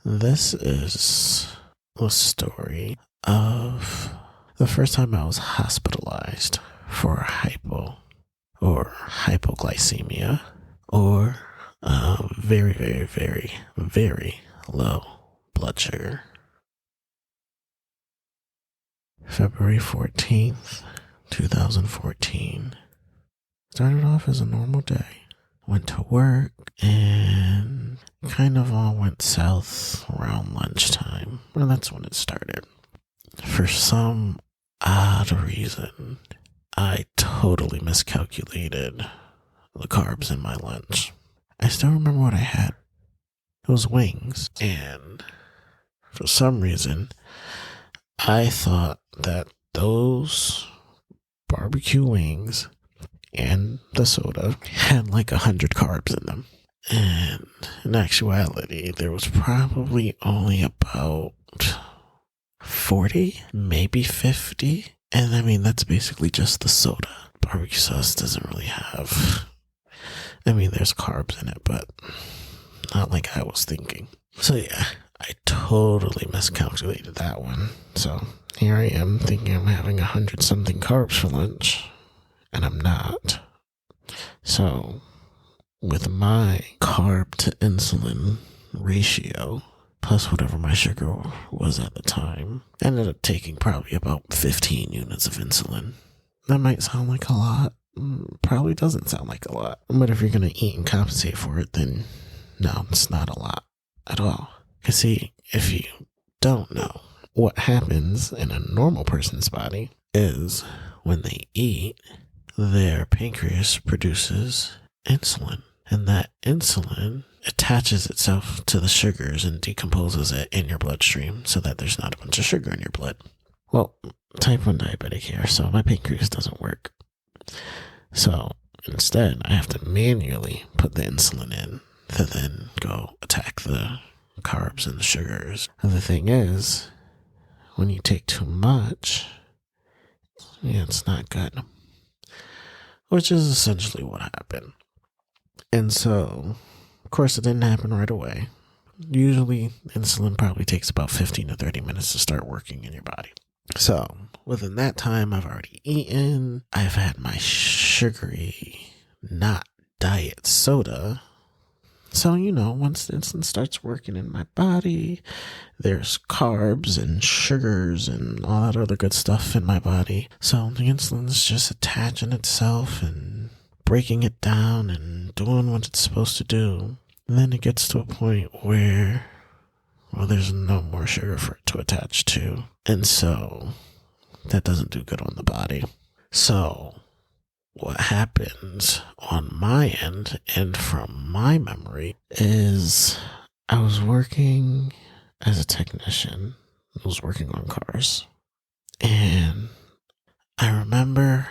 This is a story of the first time I was hospitalized for hypo or hypoglycemia or very, very, very, very low blood sugar. February 14th, 2014. Started off as a normal day. Went to work and kind of all went south around lunchtime. Well, that's when it started. For some odd reason, I totally miscalculated the carbs in my lunch. I still remember what I had. It was wings. And for some reason, I thought that those barbecue wings and the soda had like 100 carbs in them. And in actuality, there was probably only about 40, maybe 50. And I mean, that's basically just the soda. Barbecue sauce doesn't really have, there's carbs in it, but not like I was thinking. So yeah, I totally miscalculated that one. So here I am thinking I'm having 100 something carbs for lunch. And I'm not. So, with my carb to insulin ratio, plus whatever my sugar was at the time, I ended up taking probably about 15 units of insulin. That might sound like a lot. Probably doesn't sound like a lot. But if you're going to eat and compensate for it, then no, it's not a lot at all. Because see, if you don't know, what happens in a normal person's body is when they eat, their pancreas produces insulin, and that insulin attaches itself to the sugars and decomposes it in your bloodstream so that there's not a bunch of sugar in your blood. Well, type 1 diabetic here, so my pancreas doesn't work. So instead, I have to manually put the insulin in to then go attack the carbs and the sugars. And the thing is, when you take too much, it's not good. Which is essentially what happened. And so, of course, it didn't happen right away. Usually, insulin probably takes about 15 to 30 minutes to start working in your body. So, within that time, I've already eaten. I've had my sugary, not diet soda. So, once the insulin starts working in my body, there's carbs and sugars and all that other good stuff in my body. So the insulin's just attaching itself and breaking it down and doing what it's supposed to do. And then it gets to a point where, there's no more sugar for it to attach to. And so that doesn't do good on the body. So what happens on my end and from my memory is I was working as a technician. I was working on cars. And I remember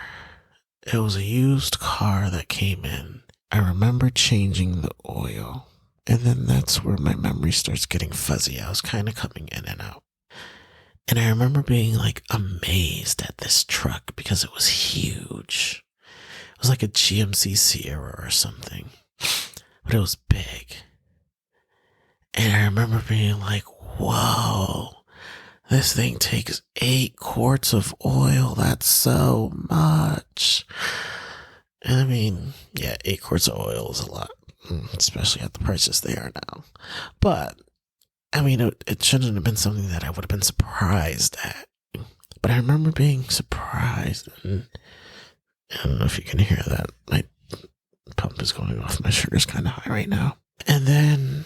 it was a used car that came in. I remember changing the oil. And then that's where my memory starts getting fuzzy. I was kind of coming in and out. And I remember being like amazed at this truck because it was huge. It was like a GMC Sierra or something, but it was big. And I remember being like, whoa, this thing takes 8 quarts of oil. That's so much. And 8 quarts of oil is a lot, especially at the prices they are now. But, it shouldn't have been something that I would have been surprised at. But I remember being surprised, and I don't know if you can hear that. My pump is going off. My sugar's kind of high right now. And then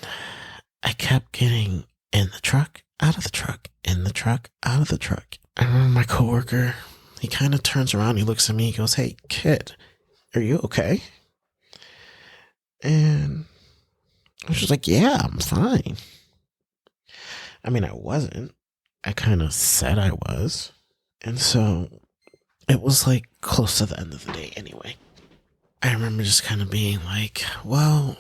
I kept getting in the truck, out of the truck, in the truck, out of the truck. I remember my coworker, he kind of turns around, he looks at me, he goes, "Hey, kid, are you okay?" And I was just like, "Yeah, I'm fine." I wasn't. I kind of said I was. And so it was like close to the end of the day anyway. I remember just kind of being like, well,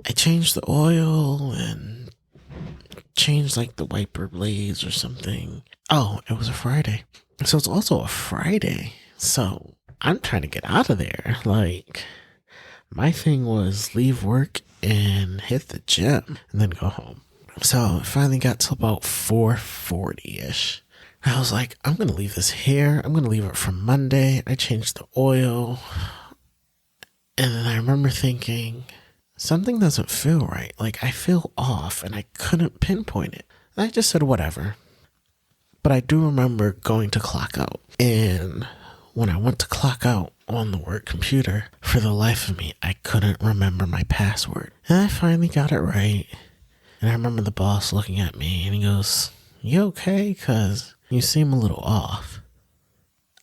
I changed the oil and changed like the wiper blades or something. Oh, it was a Friday. So it's also a Friday. So I'm trying to get out of there. Like, My thing was leave work and hit the gym and then go home. So it finally got to about 4:40ish. I was like, I'm going to leave this here. I'm going to leave it for Monday. I changed the oil. And then I remember thinking, something doesn't feel right. Like, I feel off and I couldn't pinpoint it. And I just said, whatever. But I do remember going to clock out. And when I went to clock out on the work computer, for the life of me, I couldn't remember my password. And I finally got it right. And I remember the boss looking at me and he goes, you okay? 'Cause you seem a little off.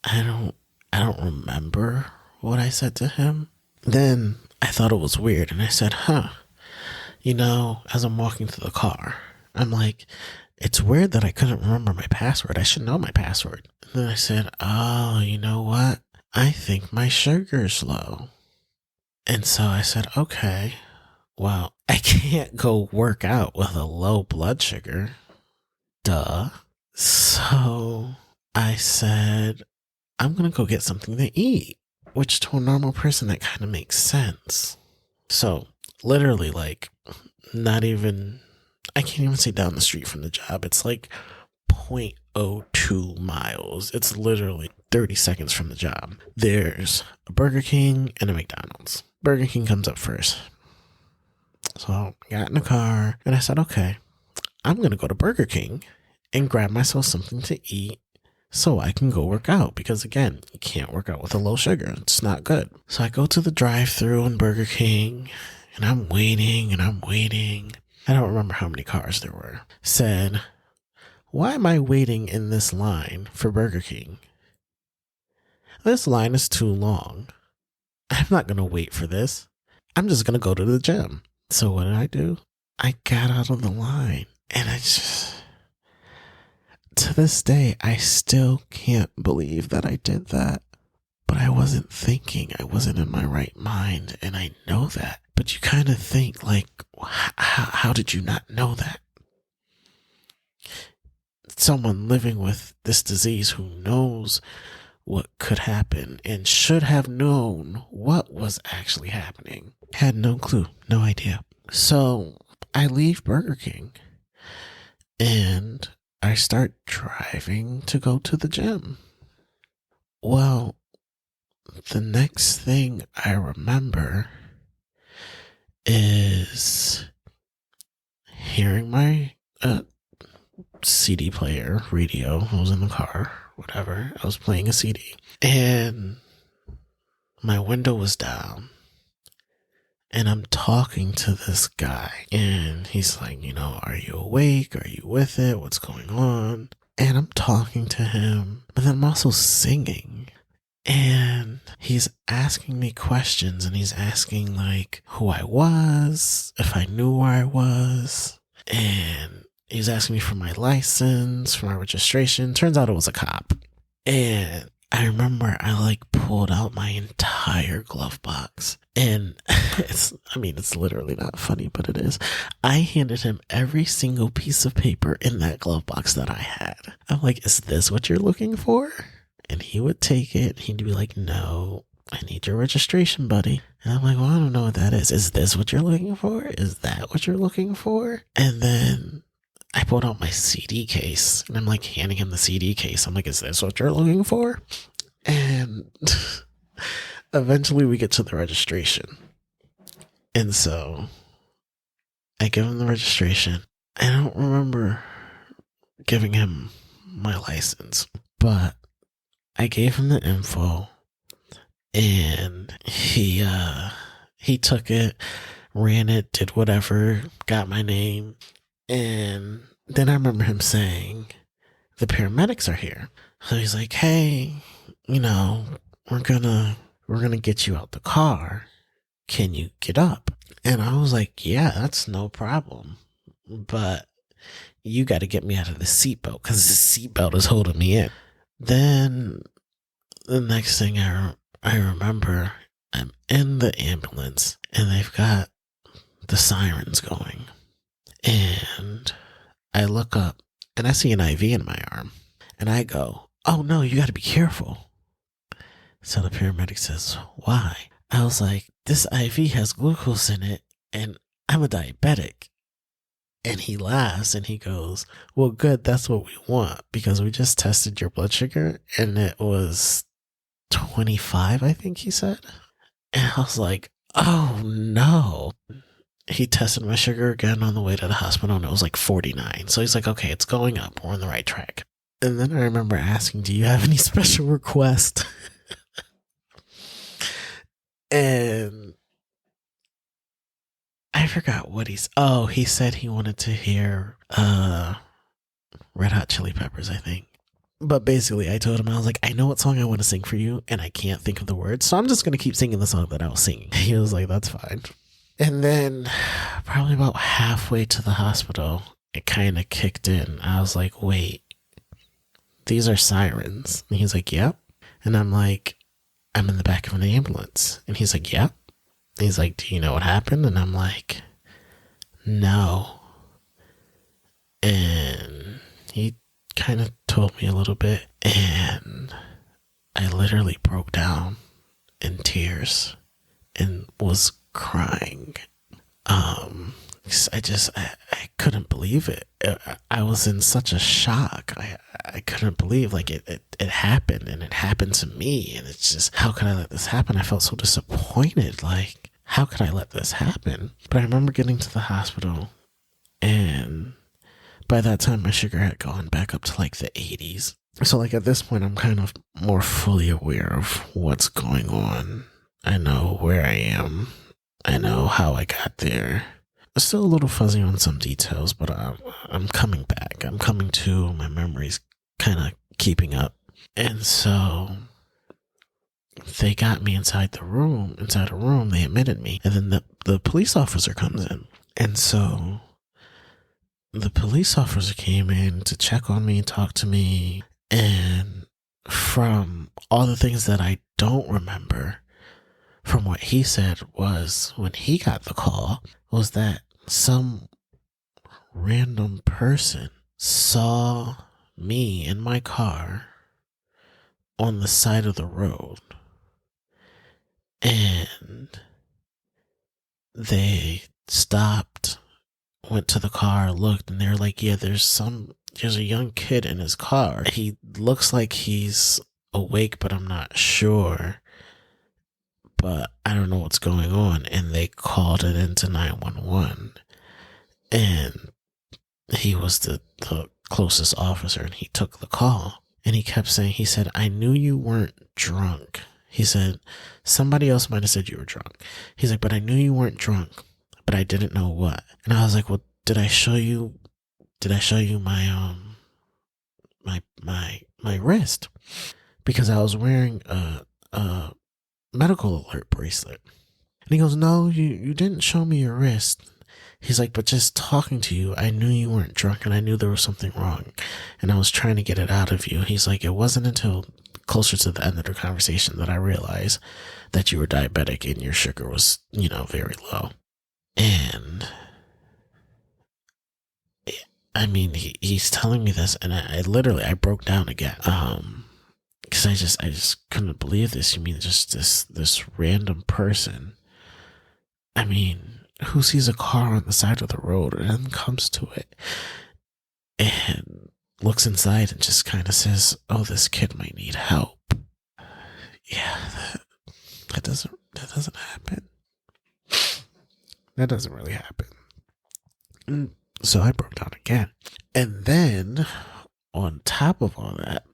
I don't remember what I said to him. Then I thought it was weird and I said, as I'm walking to the car, I'm like, it's weird that I couldn't remember my password. I should know my password. And then I said, oh, you know what? I think my sugar's low. And so I said, okay, well, I can't go work out with a low blood sugar. Duh. So I said, I'm going to go get something to eat, which to a normal person, that kind of makes sense. So literally, like, not even, I can't even say down the street from the job. It's like 0.02 miles. It's literally 30 seconds from the job. There's a Burger King and a McDonald's. Burger King comes up first. So I got in the car and I said, okay, I'm going to go to Burger King and grab myself something to eat so I can go work out. Because again, you can't work out with a low sugar. It's not good. So I go to the drive-thru in Burger King and I'm waiting and I'm waiting. I don't remember how many cars there were. Said, why am I waiting in this line for Burger King? This line is too long. I'm not going to wait for this. I'm just going to go to the gym. So what did I do? I got out of the line and I just, to this day, I still can't believe that I did that. But I wasn't thinking. I wasn't in my right mind. And I know that. But you kind of think like, how did you not know that? Someone living with this disease who knows what could happen and should have known what was actually happening. Had no clue, no idea. So I leave Burger King and I start driving to go to the gym. Well, the next thing I remember is hearing my CD player, radio. I was in the car, whatever. I was playing a CD. And my window was down. And I'm talking to this guy. And he's like, are you awake? Are you with it? What's going on? And I'm talking to him. But then I'm also singing. And he's asking me questions. And he's asking like who I was, if I knew where I was. And he's asking me for my license, for my registration. Turns out it was a cop. And I remember I pulled out my entire glove box. And it's literally not funny, but it is. I handed him every single piece of paper in that glove box that I had. I'm like, is this what you're looking for? And he would take it. He'd be like, no, I need your registration, buddy. And I'm like, well, I don't know what that is. Is this what you're looking for? Is that what you're looking for? And then I pulled out my CD case and I'm like handing him the CD case. I'm like, is this what you're looking for? And eventually we get to the registration. And so I give him the registration. I don't remember giving him my license, but I gave him the info and he took it, ran it, did whatever, got my name. And then I remember him saying, the paramedics are here. So he's like, hey, we're gonna get you out the car. Can you get up? And I was like, yeah, that's no problem. But you got to get me out of the seatbelt because the seatbelt is holding me in. Then the next thing I remember, I'm in the ambulance and they've got the sirens going. And I look up and I see an IV in my arm. And I go, oh no, you got to be careful. So the paramedic says, why? I was like, this IV has glucose in it, and I'm a diabetic. And he laughs and he goes, well, good, that's what we want, because we just tested your blood sugar and it was 25, I think he said. And I was like, oh no. He tested my sugar again on the way to the hospital and it was like 49. So he's like, okay, it's going up. We're on the right track. And then I remember asking, do you have any special request? And I forgot what he said he wanted to hear Red Hot Chili Peppers, I think. But basically, I told him, I was like, I know what song I want to sing for you, and I can't think of the words, so I'm just going to keep singing the song that I was singing. He was like, that's fine. And then, probably about halfway to the hospital, it kind of kicked in. I was like, wait, these are sirens. And he's like, yep. And I'm like, I'm in the back of an ambulance. And he's like, yep. And he's like, do you know what happened? And I'm like, no. And he kind of told me a little bit, and I literally broke down in tears and was crying. I couldn't believe it. I was in such a shock. I couldn't believe, like, it happened, and it happened to me, and it's just, how could I let this happen? I felt so disappointed. Like, how could I let this happen? But I remember getting to the hospital, and by that time my sugar had gone back up to like the 80s. So like at this point I'm kind of more fully aware of what's going on. I know where I am. I know how I got there. I'm still a little fuzzy on some details, but I'm coming back. I'm coming to, my memory's kind of keeping up. And so they got me inside a room, they admitted me, and then the police officer comes in. And so the police officer came in to check on me, talk to me, and from all the things that I don't remember, from what he said was, when he got the call, was that some random person saw me in my car on the side of the road, and they stopped, went to the car, looked, and they're like, yeah, there's a young kid in his car. He looks like he's awake, but I'm not sure. But I don't know what's going on. And they called it into 911. And he was the closest officer, and he took the call. And he kept saying, he said, I knew you weren't drunk. He said, somebody else might have said you were drunk. He's like, but I knew you weren't drunk, but I didn't know what. And I was like, well, did I show you my my wrist? Because I was wearing a medical alert bracelet. And he goes, no, you didn't show me your wrist. He's like, but just talking to you, I knew you weren't drunk, and I knew there was something wrong, and I was trying to get it out of you. He's like, it wasn't until closer to the end of the conversation that I realized that you were diabetic and your sugar was, very low. And I mean, he's telling me this, and I broke down again. Because I just couldn't believe this. You mean just this random person? I mean, who sees a car on the side of the road and then comes to it and looks inside and just kind of says, oh, this kid might need help? Yeah, that doesn't happen. That doesn't really happen. So I broke down again. And then, on top of all that,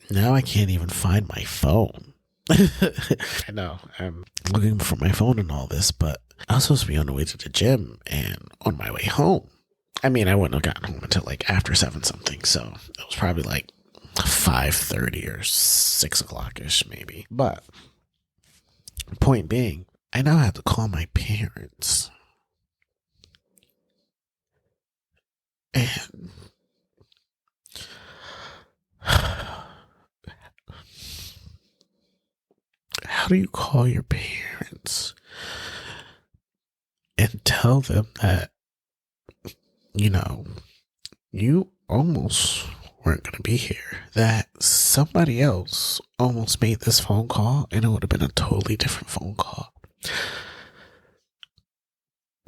now I can't even find my phone. I know, I'm looking for my phone and all this, but I was supposed to be on the way to the gym and on my way home. I mean, I wouldn't have gotten home until like after 7 something, so it was probably like 5:30 or 6 o'clock-ish maybe. But, point being, I now have to call my parents. And how do you call your parents and tell them that, you almost weren't going to be here, that somebody else almost made this phone call and it would have been a totally different phone call?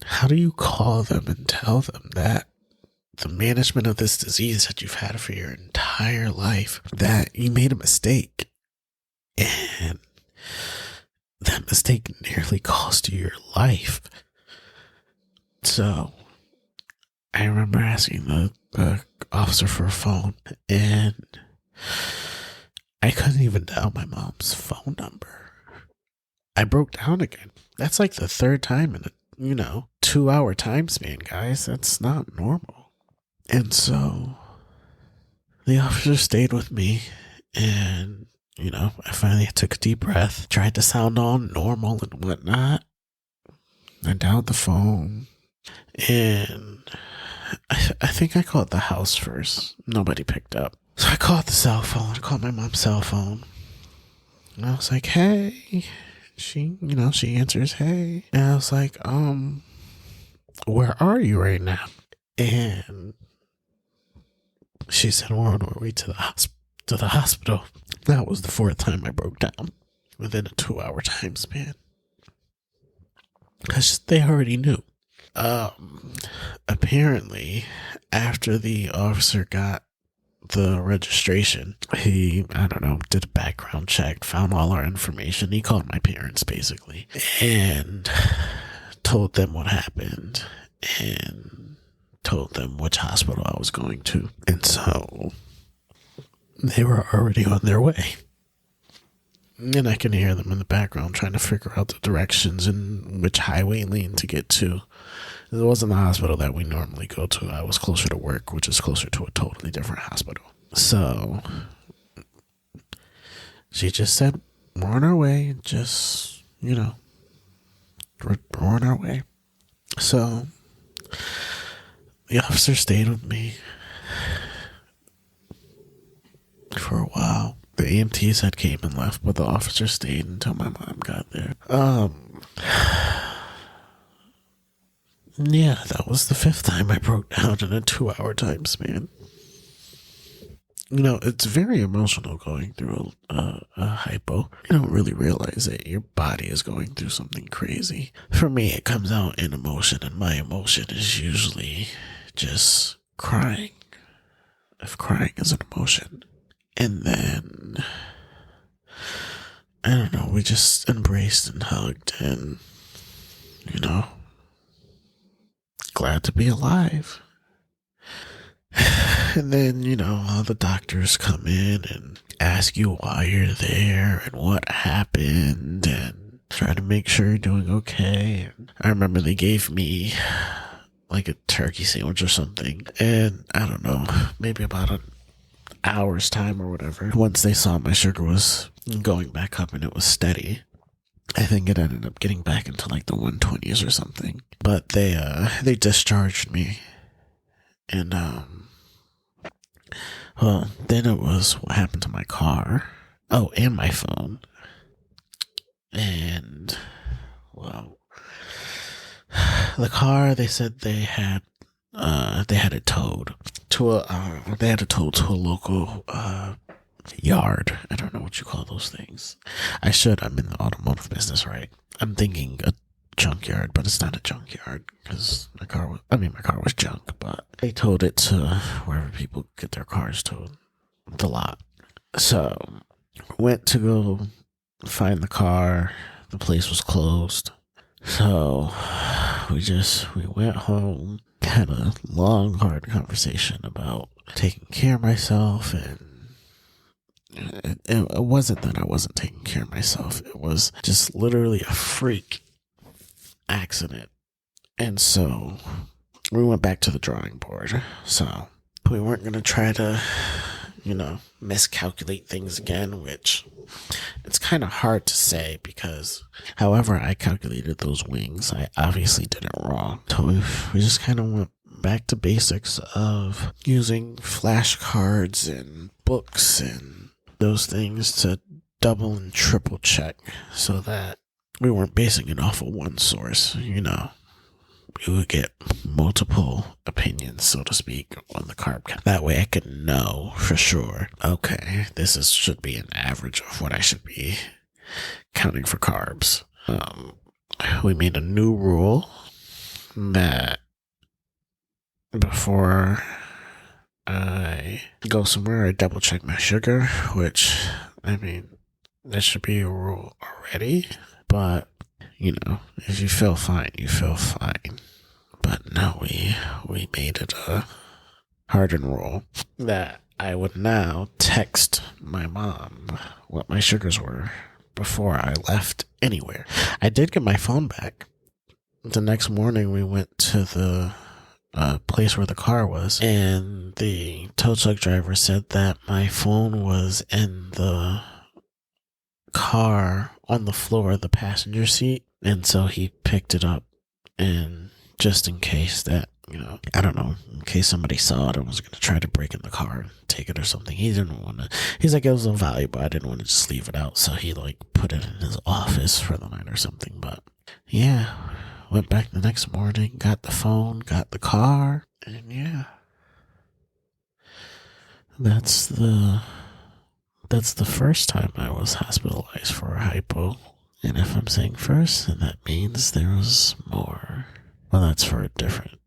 How do you call them and tell them that the management of this disease that you've had for your entire life, that you made a mistake and that mistake nearly cost you your life? So I remember asking the officer for a phone, and I couldn't even dial my mom's phone number. I broke down again. That's like the third time in a 2-hour time span, guys. That's not normal. And so the officer stayed with me, and I finally took a deep breath, tried to sound all normal and whatnot. I dialed the phone, and I think I called the house first. Nobody picked up. So I called the cell phone. I called my mom's cell phone. And I was like, hey. She answers, hey. And I was like, where are you right now? And she said, we're on our way to the hospital. That was the fourth time I broke down within a 2-hour time span. Because they already knew. Apparently, after the officer got the registration, he, did a background check, found all our information. He called my parents, basically, and told them what happened and told them which hospital I was going to. And so they were already on their way. And I can hear them in the background trying to figure out the directions and which highway lane to get to. It wasn't the hospital that we normally go to. I was closer to work, which is closer to a totally different hospital. So she just said, we're on our way. Just, we're on our way. So the officer stayed with me for a while. The EMTs had came and left, but the officer stayed until my mom got there. Yeah, that was the fifth time I broke down in a 2-hour time span. It's very emotional going through a hypo. You don't really realize that your body is going through something crazy. For me, it comes out in emotion, and my emotion is usually just crying. If crying is an emotion. And then, I don't know, we just embraced and hugged and, glad to be alive. And then, all the doctors come in and ask you why you're there and what happened and try to make sure you're doing okay. And I remember they gave me like a turkey sandwich or something. And I don't know, maybe about an hour's time or whatever. Once they saw my sugar was going back up and it was steady, I think it ended up getting back into like the 120s or something. But they discharged me, and then it was what happened to my car. Oh, and my phone. And the car, they said they had it towed to a local yard. I don't know what you call those things. I'm in the automotive business, right? I'm thinking a junkyard, but it's not a junkyard because my car was junk, but they towed it to wherever people get their cars towed, the lot. So went to go find the car. The place was closed. So we went home, had a long, hard conversation about taking care of myself, and it wasn't that I wasn't taking care of myself. It was just literally a freak accident. And so we went back to the drawing board. So we weren't going to try to, miscalculate things again, which it's kind of hard to say because however I calculated those wings, I obviously did it wrong. So we just kind of went back to basics of using flashcards and books and those things to double and triple check so that we weren't basing it off of one source. We would get multiple opinions, so to speak, on the carb count. That way I could know for sure, okay, should be an average of what I should be counting for carbs. we made a new rule that before I go somewhere, I double check my sugar, which, I mean, that should be a rule already. But, if you feel fine, you feel fine. But no, we made it a hardened rule that I would now text my mom what my sugars were before I left anywhere. I did get my phone back. The next morning, we went to the place where the car was, and the tow truck driver said that my phone was in the car on the floor of the passenger seat, and so he picked it up, and just in case that, I don't know, in case somebody saw it and was going to try to break in the car and take it or something. He didn't want to, he's like, it was invaluable, I didn't want to just leave it out, so he put it in his office for the night or something. But yeah, went back the next morning, got the phone, got the car, and yeah, that's the first time I was hospitalized for a hypo. And if I'm saying first, then that means there was more. Well, that's for a different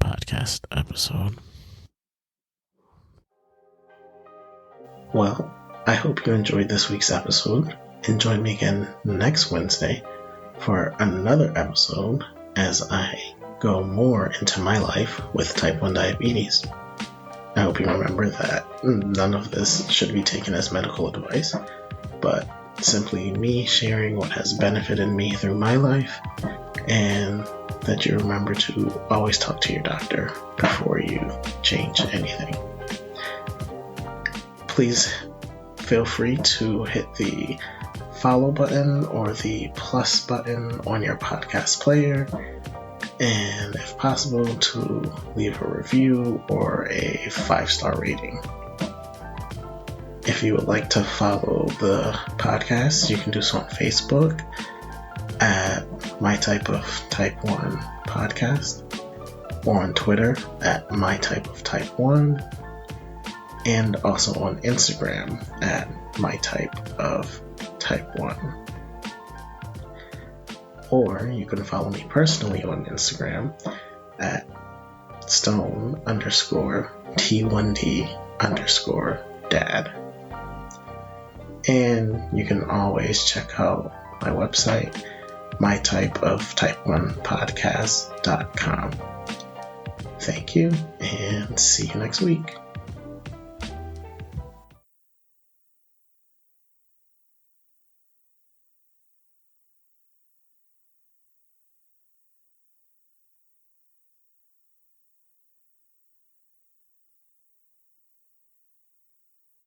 podcast episode. Well, I hope you enjoyed this week's episode, and join me again next Wednesday for another episode as I go more into my life with type 1 diabetes. I hope you remember that none of this should be taken as medical advice, but simply me sharing what has benefited me through my life, and that you remember to always talk to your doctor before you change anything. Please feel free to hit the follow button or the plus button on your podcast player, and if possible, to leave a review or a 5-star rating. If you would like to follow the podcast, you can do so on Facebook at My Type of Type 1 Podcast, or on Twitter at My Type of Type 1, and also on Instagram at My Type of Type 1. Or you can follow me personally on Instagram at stone_T1D_dad. And you can always check out my website, mytypeoftype1podcast.com. Thank you, and see you next week.